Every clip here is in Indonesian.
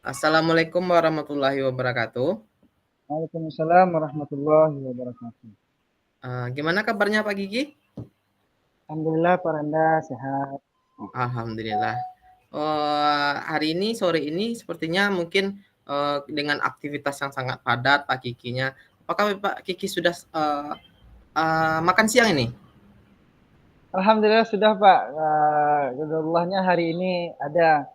Assalamualaikum warahmatullahi wabarakatuh. Waalaikumsalam warahmatullahi wabarakatuh. Gimana kabarnya Pak Gigi? Alhamdulillah Pak Randa sehat. Alhamdulillah. Hari ini, sore ini sepertinya mungkin, dengan aktivitas yang sangat padat Pak Giginya. Apakah Pak Gigi sudah, makan siang ini? Alhamdulillah sudah Pak. Kebetulannya hari ini ada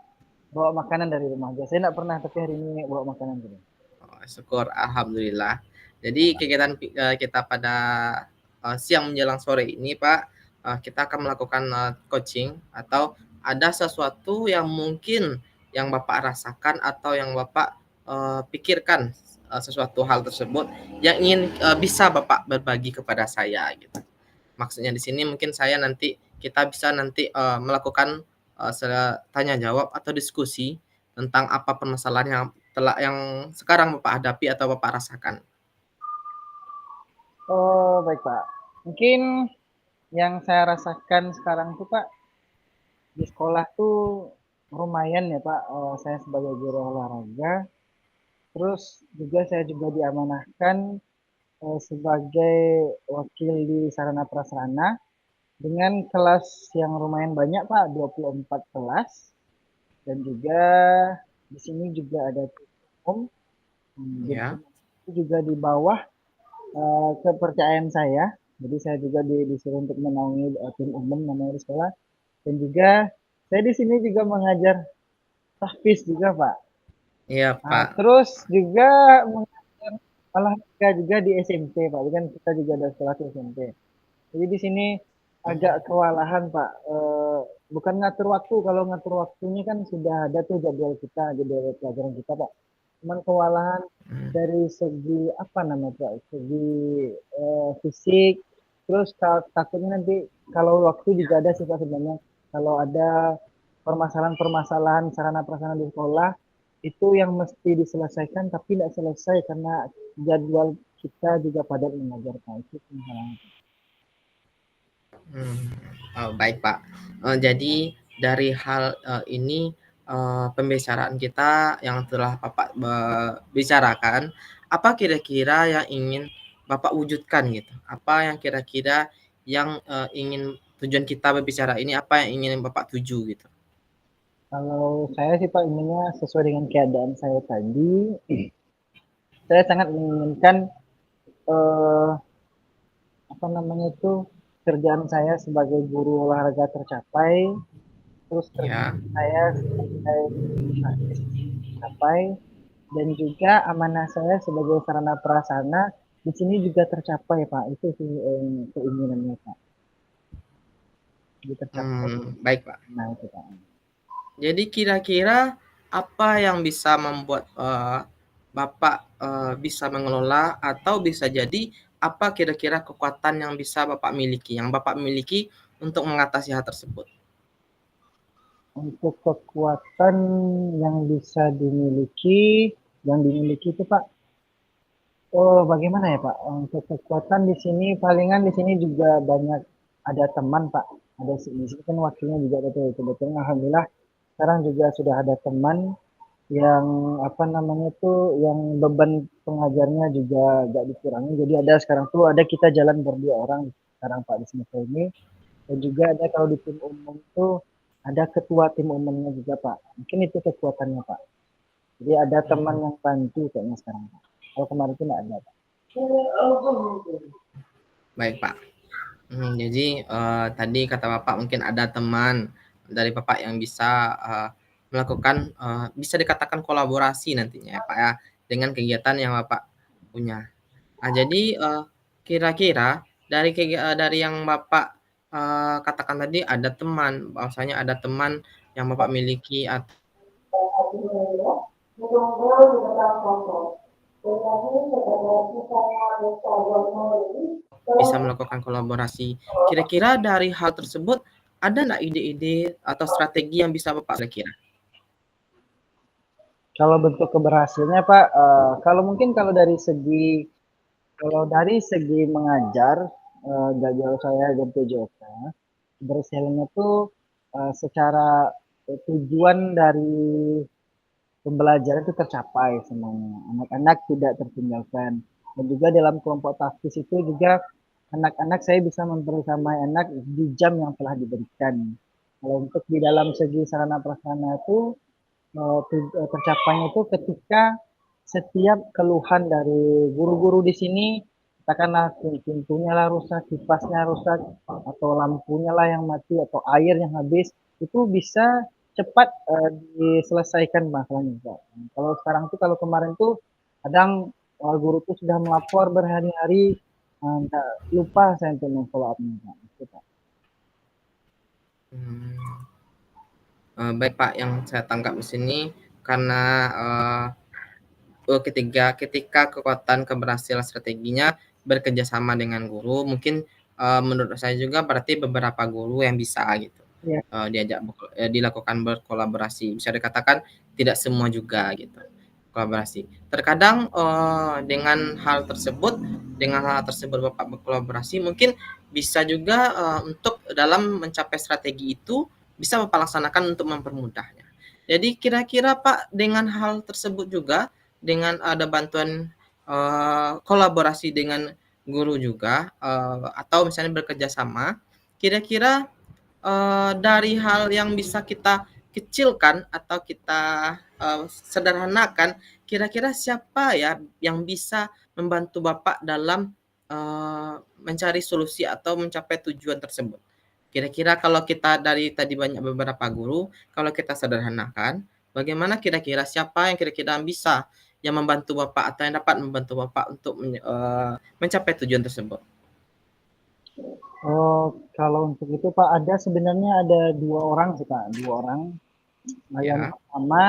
bawa makanan dari rumah aja. Saya tidak pernah tapi hari ini bawa makanan gitu. Oh, syukur, alhamdulillah. Jadi kegiatan kita pada siang menjelang sore ini, Pak, kita akan melakukan coaching atau ada sesuatu yang mungkin yang Bapak rasakan atau yang Bapak pikirkan sesuatu hal tersebut yang ingin bisa Bapak berbagi kepada saya gitu. Maksudnya di sini mungkin saya nanti kita bisa nanti melakukan tanya jawab atau diskusi tentang apa permasalahan yang sekarang Bapak hadapi atau Bapak rasakan. Oh baik Pak. Mungkin yang saya rasakan sekarang tuh Pak di sekolah tuh lumayan ya Pak. Saya sebagai guru olahraga. Terus juga saya juga diamanahkan sebagai wakil di sarana prasarana dengan kelas yang lumayan banyak Pak, 24 kelas. Dan juga di sini juga ada tim umum. Jadi Ya. itu juga di bawah kepercayaan saya. Jadi saya juga disuruh untuk menaungi tim umum namanya di sekolah. Dan juga saya di sini juga mengajar tahfiz juga Pak. Iya, Pak. Terus juga mengajar olahraga juga di SMP Pak. Jadi kan kita juga ada sekolah di SMP. Jadi di sini agak kewalahan Pak. Bukan ngatur waktu, kalau ngatur waktunya kan sudah ada tuh jadwal kita, jadwal pelajaran kita Pak. Cuman kewalahan Hmm. dari segi apa namanya Pak, segi fisik, terus takutnya nanti kalau waktu juga ada sih Pak sebenarnya. Kalau ada permasalahan-permasalahan sarana prasarana di sekolah, itu yang mesti diselesaikan tapi tidak selesai karena jadwal kita juga padat mengajar Pak. Itu masalahnya. Hmm. Oh, baik, Pak. Jadi dari hal ini pembicaraan kita yang telah Bapak bicarakan, apa kira-kira yang ingin Bapak wujudkan gitu? Apa yang kira-kira yang ingin tujuan kita berbicara ini apa yang ingin Bapak tuju gitu? Kalau saya sih Pak inginnya sesuai dengan keadaan saya tadi, saya sangat menginginkan eh, apa namanya itu kerjaan saya sebagai guru olahraga tercapai, terus Ya. kerjaan saya sebagai artis tercapai, dan juga amanah saya sebagai sarana prasarana di sini juga tercapai Pak. Itu sih keinginannya Pak, jadi tercapai. Baik, Pak. Nah itu Pak. Jadi kira-kira apa yang bisa membuat Bapak bisa mengelola atau bisa jadi apa kira-kira kekuatan yang bisa Bapak miliki, yang Bapak miliki untuk mengatasi hal tersebut? Untuk kekuatan yang bisa dimiliki itu Pak. Oh, bagaimana ya Pak? Untuk kekuatan di sini, palingan di sini juga banyak ada teman Pak. Ada di sini kan wakilnya juga betul. Sebetulnya Alhamdulillah sekarang juga sudah ada teman yang apa namanya tuh, yang beban pengajarnya juga agak dikurangi. Jadi ada sekarang tuh ada kita jalan berdua orang sekarang Pak di semester ini. Dan juga ada kalau di tim umum tuh ada ketua tim umumnya juga Pak. Mungkin itu kekuatannya Pak. Jadi ada teman yang bantu kayaknya sekarang Pak. Kalau kemarin itu nggak ada Pak. Baik, Pak. Jadi tadi kata Bapak mungkin ada teman dari Bapak yang bisa melakukan bisa dikatakan kolaborasi nantinya ya Pak ya dengan kegiatan yang Bapak punya. Nah, jadi kira-kira dari yang Bapak katakan tadi ada teman, bahwasanya ada teman yang Bapak miliki atau bisa melakukan kolaborasi. Kira-kira dari hal tersebut ada nggak ide-ide atau strategi yang bisa Bapak kira-kira? Kalau bentuk keberhasilannya Pak, kalau dari segi mengajar, gagal saya dan PJOK, keberhasilannya tuh secara tujuan dari pembelajaran itu tercapai semuanya. Anak-anak tidak tertinggalkan. Dan juga dalam kelompok taktis itu juga anak-anak saya bisa membersamai anak di jam yang telah diberikan. Kalau untuk di dalam segi sarana prasarana itu tercapainya itu ketika setiap keluhan dari guru-guru di sini, katakanlah pintunya lah rusak, kipasnya rusak, atau lampunya lah yang mati, atau air yang habis, itu bisa cepat diselesaikan masalahnya, Pak. Kalau sekarang tuh, kalau kemarin tuh kadang guru tuh sudah melapor berhari-hari, lupa saya untuk follow up-nya, Pak. Gitu, Pak. Hmm. Baik Pak, yang saya tangkap di sini karena ketika kekuatan keberhasilan strateginya bekerja sama dengan guru, mungkin menurut saya juga berarti beberapa guru yang bisa gitu Ya, dilakukan berkolaborasi. Bisa dikatakan tidak semua juga gitu kolaborasi. Terkadang dengan hal tersebut Bapak berkolaborasi mungkin bisa juga untuk dalam mencapai strategi itu bisa Bapak laksanakan untuk mempermudahnya. Jadi kira-kira Pak dengan hal tersebut juga dengan ada bantuan kolaborasi dengan guru juga atau misalnya bekerja sama, kira-kira dari hal yang bisa kita kecilkan atau kita sederhanakan, kira-kira siapa ya yang bisa membantu Bapak dalam mencari solusi atau mencapai tujuan tersebut? Kira-kira kalau kita dari tadi banyak beberapa guru, kalau kita sederhanakan, bagaimana kira-kira siapa yang kira-kira bisa yang membantu Bapak atau yang dapat membantu Bapak untuk mencapai tujuan tersebut? oh, kalau untuk itu Pak, sebenarnya ada dua orang sih Pak, dua orang. Nah, yang Ya. pertama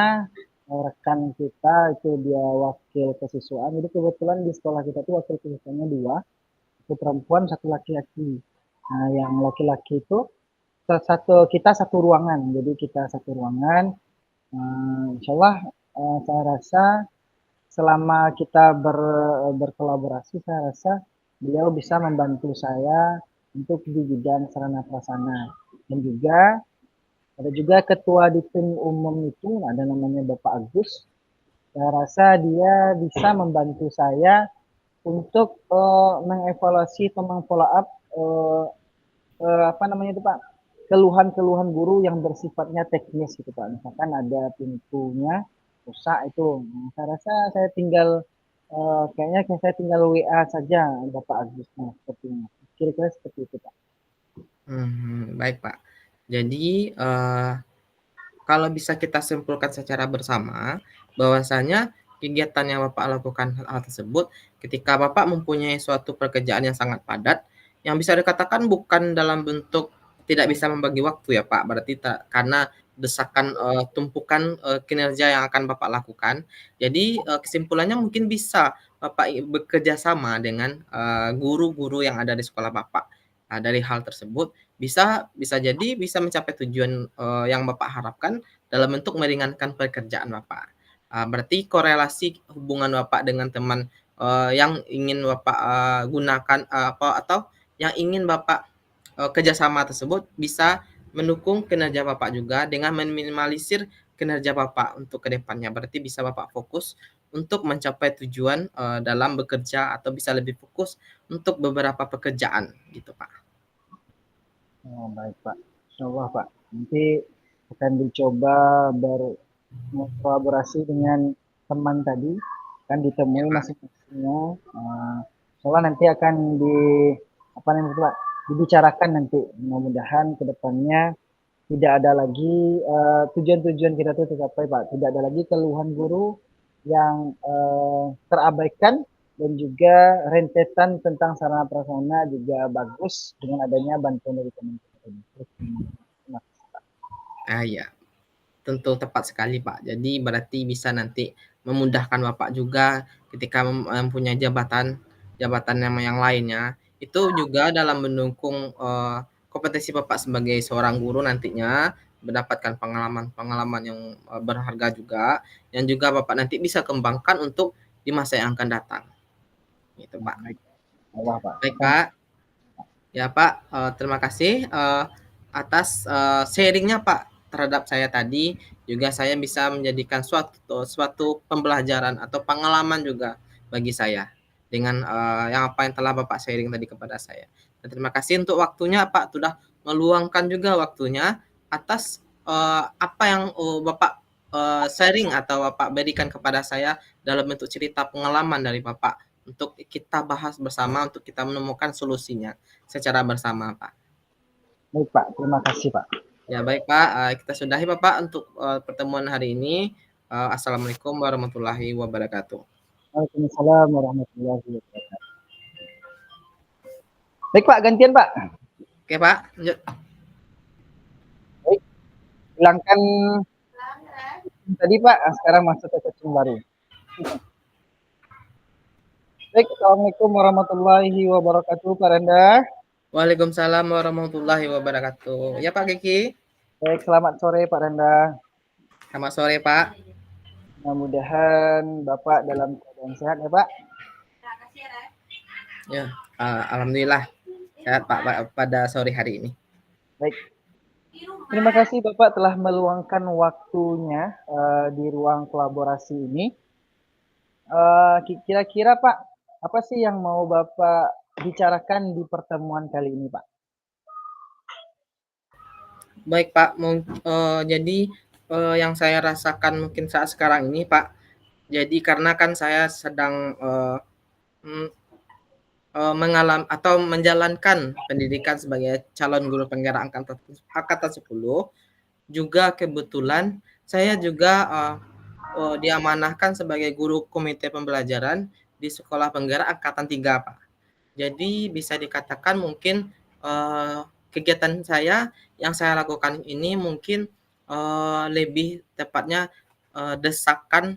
rekan kita itu dia wakil kesiswaan. Jadi kebetulan di sekolah kita tuh wakil kesiswaannya dua, satu perempuan, satu laki-laki. Nah, yang laki-laki itu kita satu ruangan. Jadi kita satu ruangan. Insya Allah saya rasa selama kita berkolaborasi, saya rasa beliau bisa membantu saya untuk di bidang sarana prasarana. Dan juga ada juga ketua di tim umum itu, ada namanya Bapak Agus. Saya rasa dia bisa membantu saya untuk mengevaluasi atau mengfollow up apa namanya itu Pak, keluhan-keluhan guru yang bersifatnya teknis gitu Pak. Misalkan ada pintunya rusak itu, saya rasa saya tinggal kayaknya saya tinggal WA saja Bapak Agusnya sepertinya. Kira-kira seperti itu Pak. Baik Pak. Jadi kalau bisa kita simpulkan secara bersama, bahwasanya kegiatan yang Bapak lakukan hal tersebut ketika Bapak mempunyai suatu pekerjaan yang sangat padat, yang bisa dikatakan bukan dalam bentuk tidak bisa membagi waktu ya Pak, berarti karena desakan tumpukan kinerja yang akan Bapak lakukan. Jadi kesimpulannya mungkin bisa Bapak bekerja sama dengan guru-guru yang ada di sekolah Bapak. Nah, dari hal tersebut bisa bisa jadi bisa mencapai tujuan yang Bapak harapkan dalam bentuk meringankan pekerjaan Bapak. Berarti korelasi hubungan Bapak dengan teman yang ingin Bapak gunakan atau yang ingin Bapak kerjasama tersebut bisa mendukung kinerja Bapak juga dengan meminimalisir kinerja Bapak untuk kedepannya. Berarti bisa Bapak fokus untuk mencapai tujuan dalam bekerja atau bisa lebih fokus untuk beberapa pekerjaan gitu Pak. Oh, baik Pak. Insya Allah Pak. Nanti akan dicoba berkolaborasi dengan teman tadi, kan Ya ditemui Pak. masing-masingnya. Insya Allah nanti akan apa namanya Pak, dibicarakan nanti. Mudah-mudahan ke depannya tidak ada lagi tujuan-tujuan kita itu tercapai Pak. Tidak ada lagi keluhan guru yang terabaikan, dan juga rentetan tentang sarana prasarana juga bagus dengan adanya bantuan dari Kementerian. Iya. Tentu tepat sekali, Pak. Jadi berarti bisa nanti memudahkan Bapak juga ketika mempunyai jabatan jabatan yang lainnya, itu juga dalam mendukung, kompetensi Bapak sebagai seorang guru nantinya, mendapatkan pengalaman-pengalaman yang, berharga juga, yang juga Bapak nanti bisa kembangkan untuk di masa yang akan datang, gitu, Nah, Pak. baik. Allah Pak. Baik, Akan Pak. Ya Pak, terima kasih atas sharingnya Pak terhadap saya tadi. juga saya bisa menjadikan suatu pembelajaran atau pengalaman juga bagi saya dengan yang apa yang telah Bapak sharing tadi kepada saya. Dan terima kasih untuk waktunya Pak, sudah meluangkan juga waktunya atas apa yang Bapak sharing atau Bapak berikan kepada saya dalam bentuk cerita pengalaman dari Bapak untuk kita bahas bersama, untuk kita menemukan solusinya secara bersama, Pak. Baik Pak, terima kasih Pak. Ya baik Pak, kita sudahi Bapak untuk pertemuan hari ini. Assalamualaikum warahmatullahi wabarakatuh. Waalaikumsalam warahmatullahi wabarakatuh. Baik Pak, gantian Pak. Oke Pak, lanjut. Baik, hilangkan tadi Pak, sekarang masuk ke coaching baru. Baik, Assalamualaikum warahmatullahi wabarakatuh Pak Renda. Waalaikumsalam warahmatullahi wabarakatuh. Ya Pak Kiki. Baik, selamat sore Pak Renda. Selamat sore Pak. Mudah-mudahan Bapak dalam keadaan sehat ya Pak. Ya, alhamdulillah sehat Pak pada sore hari ini. Baik. Terima kasih Bapak telah meluangkan waktunya di ruang kolaborasi ini. Kira-kira Pak, apa sih yang mau Bapak bicarakan di pertemuan kali ini Pak? Baik Pak, jadi yang saya rasakan mungkin saat sekarang ini Pak, jadi karena kan saya sedang mengalami atau menjalankan pendidikan sebagai calon guru penggerak angkatan 10, juga kebetulan saya juga diamanahkan sebagai guru komite pembelajaran di sekolah penggerak angkatan 3 Pak. Jadi bisa dikatakan mungkin kegiatan saya yang saya lakukan ini mungkin lebih tepatnya desakan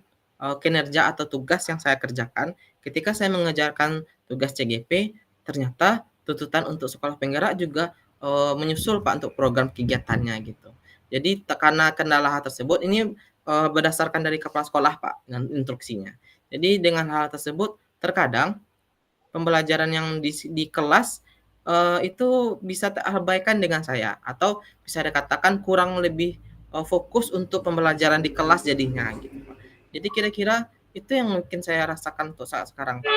kinerja atau tugas yang saya kerjakan ketika saya mengerjakan tugas CGP, ternyata tuntutan untuk sekolah penggerak juga menyusul Pak untuk program kegiatannya gitu. Jadi karena kendala hal tersebut ini berdasarkan dari kepala sekolah Pak dengan instruksinya. Jadi dengan hal tersebut terkadang pembelajaran yang di kelas itu bisa terabaikan dengan saya atau bisa dikatakan kurang lebih fokus untuk pembelajaran di kelas jadinya gitu Pak. Jadi kira-kira itu yang mungkin saya rasakan untuk saat sekarang Pak.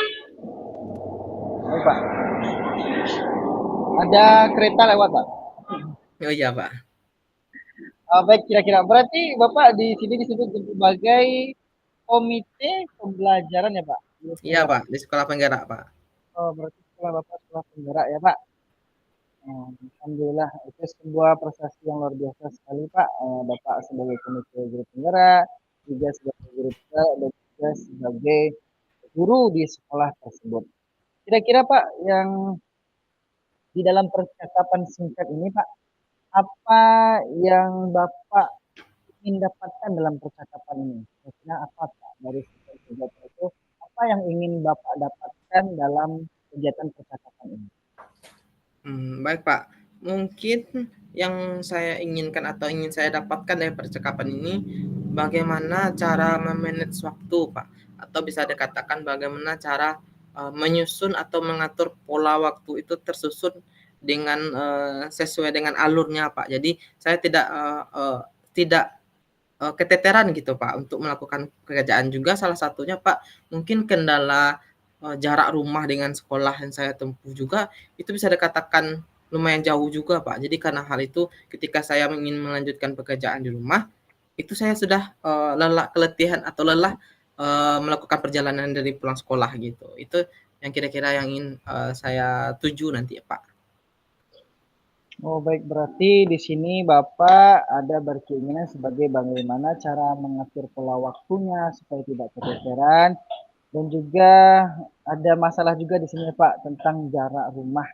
Baik Pak. Ada kereta lewat Pak. Oh iya Pak. Baik, kira-kira berarti Bapak di sini disebut sebagai komite pembelajaran ya Pak? Iya Pak, di sekolah penggerak Pak. Oh, berarti sekolah Bapak sekolah penggerak ya Pak? Alhamdulillah, itu sebuah prestasi yang luar biasa sekali Pak. Bapak sebagai komite guru penggerak, juga sebagai guru penggerak, dan juga sebagai guru di sekolah tersebut. Kira-kira Pak, yang di dalam percakapan singkat ini Pak, apa yang Bapak ingin dapatkan dalam percakapan ini? Kira-kira apa Pak dari setiap kegiatan itu? Apa yang ingin Bapak dapatkan dalam kegiatan percakapan ini? Baik Pak, mungkin yang saya inginkan atau ingin saya dapatkan dari percakapan ini, bagaimana cara memanage waktu Pak, atau bisa dikatakan bagaimana cara menyusun atau mengatur pola waktu itu tersusun dengan sesuai dengan alurnya Pak. Jadi saya tidak keteteran gitu Pak untuk melakukan pekerjaan juga salah satunya Pak, mungkin kendala jarak rumah dengan sekolah yang saya tempuh juga itu bisa dikatakan lumayan jauh juga Pak. Jadi karena hal itu ketika saya ingin melanjutkan pekerjaan di rumah, itu saya sudah keletihan atau lelah melakukan perjalanan dari pulang sekolah gitu. Itu yang kira-kira yang ingin saya tuju nanti ya Pak. Oh baik, berarti di sini Bapak ada berkeinginan sebagai bagaimana cara mengatur pola waktunya supaya tidak keteteran, dan juga ada masalah juga di sini Pak tentang jarak rumah,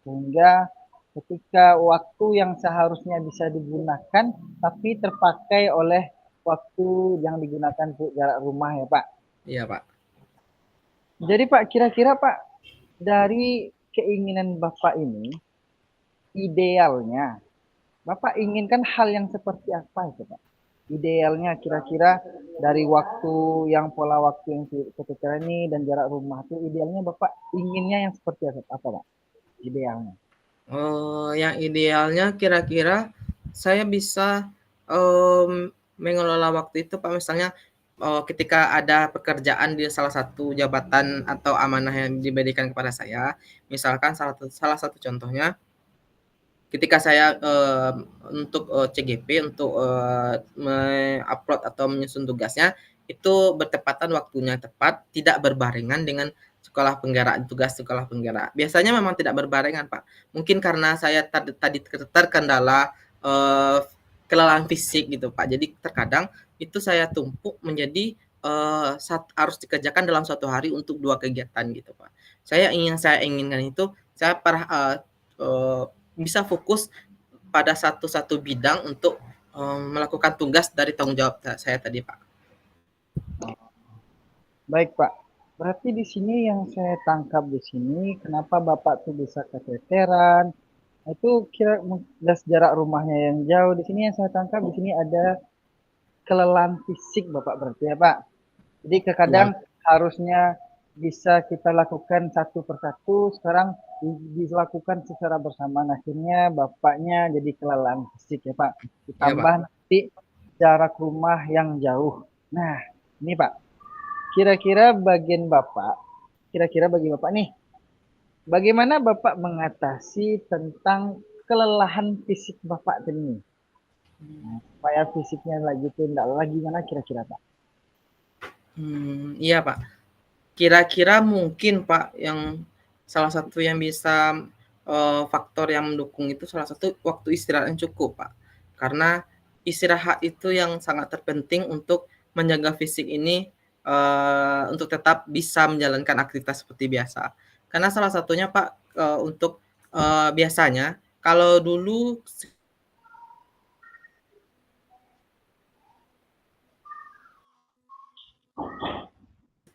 sehingga ketika waktu yang seharusnya bisa digunakan tapi terpakai oleh waktu yang digunakan untuk jarak rumah ya Pak. Iya Pak. Jadi Pak, kira-kira Pak, dari keinginan Bapak ini, idealnya Bapak inginkan hal yang seperti apa itu Pak? Idealnya kira-kira dari waktu yang pola waktu yang ketika ini dan jarak rumah itu idealnya Bapak inginnya yang seperti apa Pak? Idealnya. Yang idealnya kira-kira saya bisa um, mengelola waktu itu Pak, misalnya, ketika ada pekerjaan di salah satu jabatan atau amanah yang diberikan kepada saya, misalkan salah satu contohnya, ketika saya, untuk, CGP untuk, me-upload atau menyusun tugasnya, itu bertepatan waktunya tepat, tidak berbarengan dengan tugas sekolah penggerak. Biasanya memang tidak berbarengan, Pak. Mungkin karena saya tadi terkendala, kelelahan fisik gitu, Pak. Jadi terkadang itu saya tumpuk menjadi, harus dikerjakan dalam satu hari untuk 2 kegiatan gitu, Pak. Saya inginkan itu saya eee bisa fokus pada satu bidang untuk, melakukan tugas dari tanggung jawab saya tadi, Pak. Baik, Pak. Berarti di sini yang saya tangkap di sini, kenapa Bapak tuh bisa keteteran, itu kira das jarak rumahnya yang jauh. Di sini yang saya tangkap di sini ada kelelahan fisik Bapak berarti ya, Pak. Jadi Iya, terkadang harusnya bisa kita lakukan satu persatu, sekarang dilakukan secara bersamaan. Akhirnya bapaknya jadi kelelahan fisik ya Pak. iya, Pak. Ditambah nanti jarak rumah yang jauh. Nah, ini Pak, kira-kira bagian Bapak, kira-kira bagi Bapak nih, bagaimana Bapak mengatasi tentang kelelahan fisik Bapak ini? Nah, supaya fisiknya lagi tuh enggak lagi gimana kira-kira Pak? Iya, Pak. Kira-kira mungkin, Pak, yang salah satu yang bisa, faktor yang mendukung itu salah satu waktu istirahat yang cukup, Pak. Karena istirahat itu yang sangat terpenting untuk menjaga fisik ini, untuk tetap bisa menjalankan aktivitas seperti biasa. Karena salah satunya, Pak, untuk, biasanya kalau dulu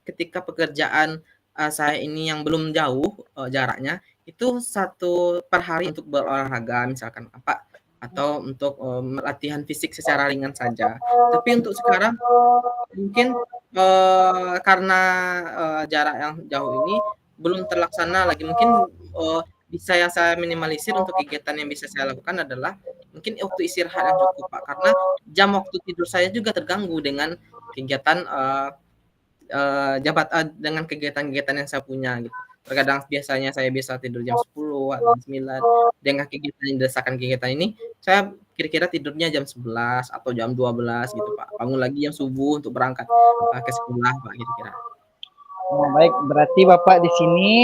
ketika pekerjaan, saya ini yang belum jauh, jaraknya, itu satu per hari untuk berolahraga misalkan apa, atau untuk, latihan fisik secara ringan saja. Tapi untuk sekarang mungkin, karena, jarak yang jauh ini belum terlaksana lagi, mungkin, bisa yang saya minimalisir untuk kegiatan yang bisa saya lakukan adalah mungkin waktu istirahat yang cukup, Pak, karena jam waktu tidur saya juga terganggu dengan kegiatan, dengan kegiatan-kegiatan yang saya punya gitu. Terkadang biasanya saya bisa tidur jam 10 atau jam 9, dengan kegiatan yang desakan kegiatan ini, saya kira-kira tidurnya jam 11 atau jam 12 gitu, Pak. Bangun lagi jam subuh untuk berangkat, ke sekolah, Pak, kira-kira. Nah, baik, berarti Bapak di sini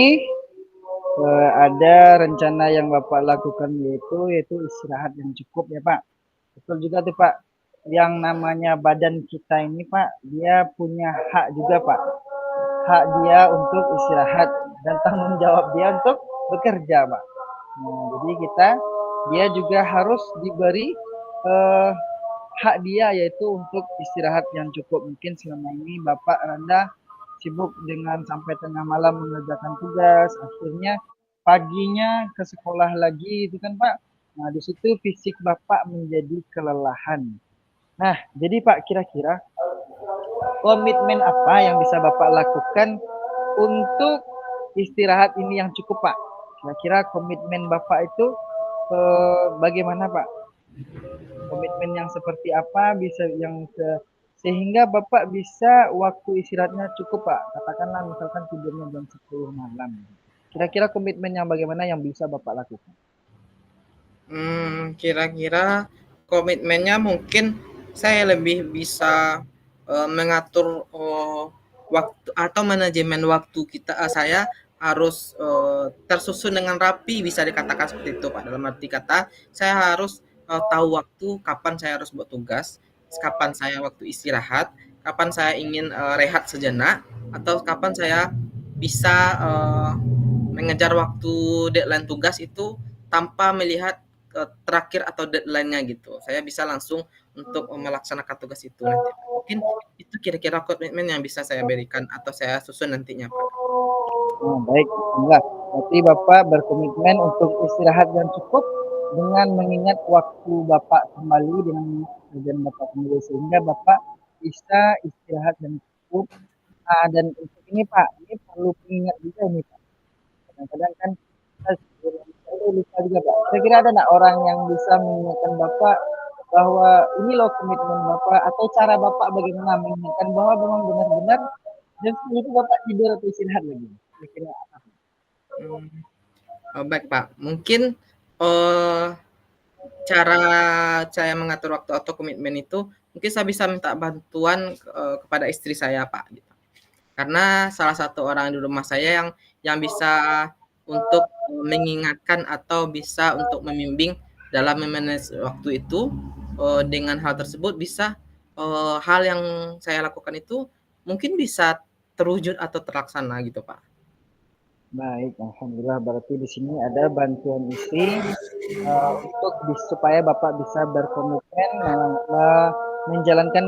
ada rencana yang Bapak lakukan yaitu istirahat yang cukup ya Pak. Betul juga tuh Pak. Yang namanya badan kita ini Pak, dia punya hak juga Pak. Hak dia untuk istirahat dan tanggung jawab dia untuk bekerja Pak. Nah, jadi dia juga harus diberi eh, hak dia yaitu untuk istirahat yang cukup. Mungkin selama ini Bapak Anda sibuk dengan sampai tengah malam mengerjakan tugas, akhirnya paginya ke sekolah lagi itu kan Pak. Nah, di situ fisik Bapak menjadi kelelahan. Nah, jadi Pak kira-kira komitmen apa yang bisa Bapak lakukan untuk istirahat ini yang cukup Pak? Kira-kira komitmen Bapak itu bagaimana Pak? Komitmen yang seperti apa bisa sehingga Bapak bisa waktu istirahatnya cukup Pak. Katakanlah misalkan tidurnya jam 10 malam. Kira-kira komitmen yang bagaimana yang bisa Bapak lakukan? Kira-kira komitmennya mungkin saya lebih bisa, mengatur, waktu atau manajemen waktu saya harus, tersusun dengan rapi bisa dikatakan seperti itu, Pak. Dalam arti kata, saya harus, tahu waktu kapan saya harus buat tugas, kapan saya waktu istirahat, kapan saya ingin, rehat sejenak, atau kapan saya bisa, mengejar waktu deadline tugas itu tanpa melihat terakhir atau deadline-nya gitu. Saya bisa langsung untuk melaksanakan tugas itu nanti, Pak. Mungkin itu kira-kira komitmen yang bisa saya berikan atau saya susun nantinya, Pak. Nah, baik, alhamdulillah. Berarti Bapak berkomitmen untuk istirahat yang cukup dengan mengingat waktu Bapak kembali dengan kerjaan Bapak kembali sehingga Bapak bisa istirahat yang cukup. Nah, dan untuk ini Pak, ini perlu mengingat juga nih Pak. Kadang-kadang kan kita lupa juga Pak. Kira-kira ada nggak orang yang bisa mengingatkan Bapak bahwa ini loh komitmen Bapak atau cara Bapak bagaimana mengingatkan bahwa memang benar-benar jam 10 itu Bapak tidur atau istirahat lagi? Kira-kira Mmm, baik Pak, mungkin, eee, cara saya mengatur waktu atau komitmen itu, mungkin saya bisa minta bantuan, kepada istri saya Pak, gitu. Karena salah satu orang di rumah saya yang bisa untuk, mengingatkan atau bisa untuk membimbing dalam me-manage waktu itu, dengan hal tersebut bisa, hal yang saya lakukan itu mungkin bisa terwujud atau terlaksana gitu, Pak. baik, alhamdulillah berarti di sini ada bantuan istri untuk supaya Bapak bisa berkomitmen menjalankan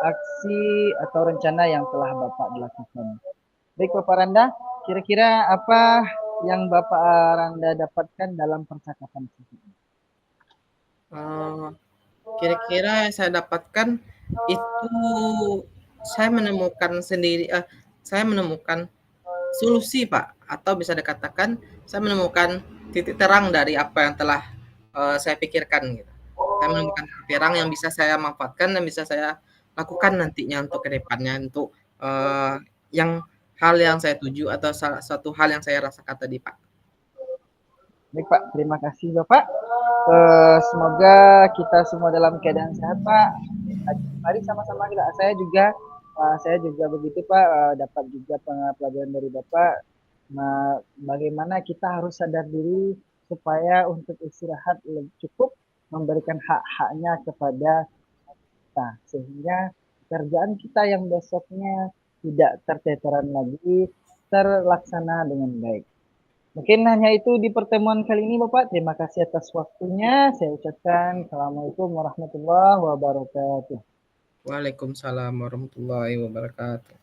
aksi atau rencana yang telah Bapak lakukan. Baik Bapak Randa, kira-kira apa yang Bapak Randa dapatkan dalam percakapan ini? Eee, kira-kira yang saya dapatkan itu saya menemukan sendiri saya menemukan solusi, Pak, atau bisa dikatakan saya menemukan titik terang dari apa yang telah, saya pikirkan gitu. Saya menemukan titik terang yang bisa saya manfaatkan dan bisa saya lakukan nantinya untuk ke depannya untuk, yang hal yang saya tuju atau salah satu hal yang saya rasakan tadi, Pak. Baik Pak, terima kasih Bapak. Semoga kita semua dalam keadaan sehat Pak. Mari sama-sama kita. Saya juga begitu Pak. Dapat juga pelajaran dari Bapak. Bagaimana kita harus sadar diri supaya untuk istirahat cukup memberikan hak-haknya kepada kita sehingga pekerjaan kita yang besoknya tidak terteteran lagi terlaksana dengan baik. Mungkin hanya itu di pertemuan kali ini Bapak. Terima kasih atas waktunya. Saya ucapkan Assalamualaikum warahmatullahi wabarakatuh. Waalaikumsalam warahmatullahi wabarakatuh.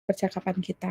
Percakapan kita.